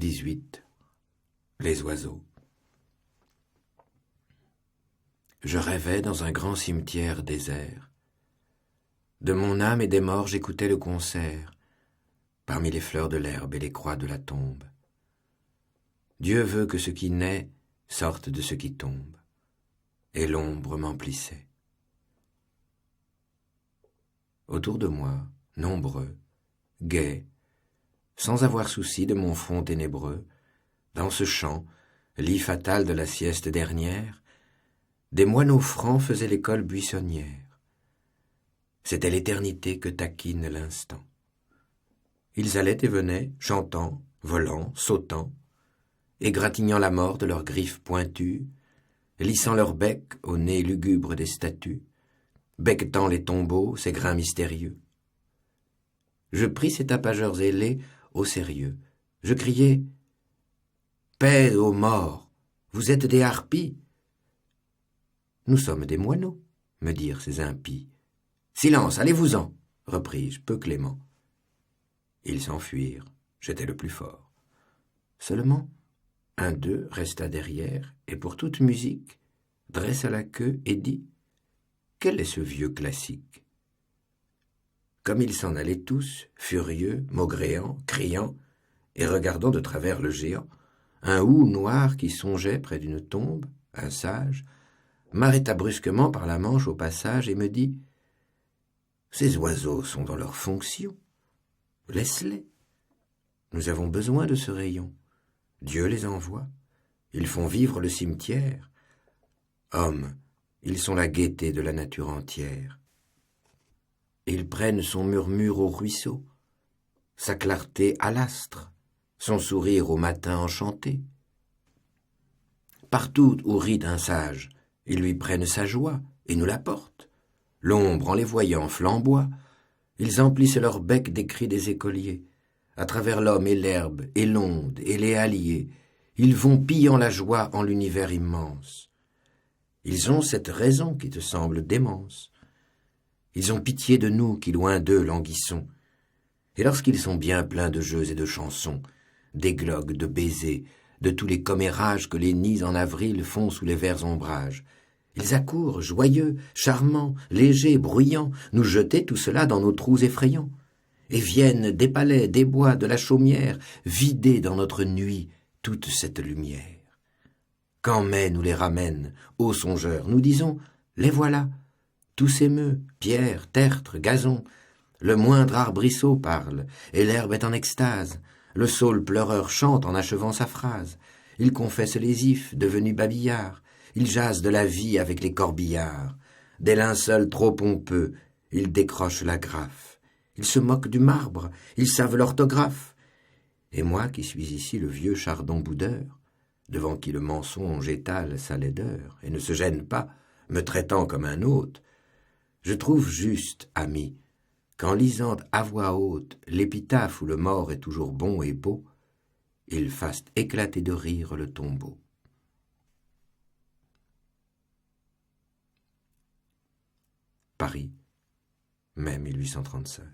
18. Les oiseaux. Je rêvais dans un grand cimetière désert. De mon âme et des morts j'écoutais le concert, parmi les fleurs de l'herbe et les croix de la tombe. Dieu veut que ce qui naît sorte de ce qui tombe, et l'ombre m'emplissait. Autour de moi, nombreux, gais, sans avoir souci de mon front ténébreux, dans ce champ, lit fatal de la sieste dernière, des moineaux francs faisaient l'école buissonnière. C'était l'éternité que taquine l'instant. Ils allaient et venaient, chantant, volant, sautant, égratignant la mort de leurs griffes pointues, lissant leur bec au nez lugubre des statues, becquetant les tombeaux, ces grains mystérieux. Je pris ces tapageurs ailés au sérieux. Je criai « Paix aux morts, vous êtes des harpies !»« Nous sommes des moineaux, me dirent ces impies. »« Silence, allez-vous-en !» repris-je, peu clément. Ils s'enfuirent, j'étais le plus fort. Seulement, un d'eux resta derrière, et pour toute musique, dressa la queue et dit « Quel est ce vieux classique ?» Comme ils s'en allaient tous, furieux, maugréants, criant, et regardant de travers le géant, un hou noir qui songeait près d'une tombe, un sage, m'arrêta brusquement par la manche au passage et me dit « Ces oiseaux sont dans leur fonction. Laisse-les. Nous avons besoin de ce rayon. Dieu les envoie. Ils font vivre le cimetière. Hommes, ils sont la gaieté de la nature entière. Ils prennent son murmure au ruisseau, sa clarté à l'astre, son sourire au matin enchanté. Partout où rit un sage, ils lui prennent sa joie et nous l'apportent. L'ombre, en les voyant, flamboie. Ils emplissent leur bec des cris des écoliers. À travers l'homme et l'herbe et l'onde et les halliers, ils vont pillant la joie en l'univers immense. Ils ont cette raison qui te semble démence. Ils ont pitié de nous qui loin d'eux languissons. Et lorsqu'ils sont bien pleins de jeux et de chansons, d'églogues, de baisers, de tous les commérages que les nids en avril font sous les verts ombrages, ils accourent, joyeux, charmants, légers, bruyants, nous jeter tout cela dans nos trous effrayants, et viennent des palais, des bois, de la chaumière, vider dans notre nuit toute cette lumière. Quand mai nous les ramène, ô songeurs, nous disons, les voilà, tout s'émeut, pierre, tertre, gazon, le moindre arbrisseau parle, et l'herbe est en extase, le saule pleureur chante en achevant sa phrase, il confesse les ifs, devenus babillards, il jase de la vie avec les corbillards, des linceuls trop pompeux, il décroche l'agrafe, ils se moquent du marbre, ils savent l'orthographe, et moi qui suis ici le vieux chardon boudeur, devant qui le mensonge étale sa laideur, et ne se gêne pas, me traitant comme un hôte, je trouve juste, ami, qu'en lisant à voix haute l'épitaphe où le mort est toujours bon et beau, il fasse éclater de rire le tombeau. Paris, mai 1835.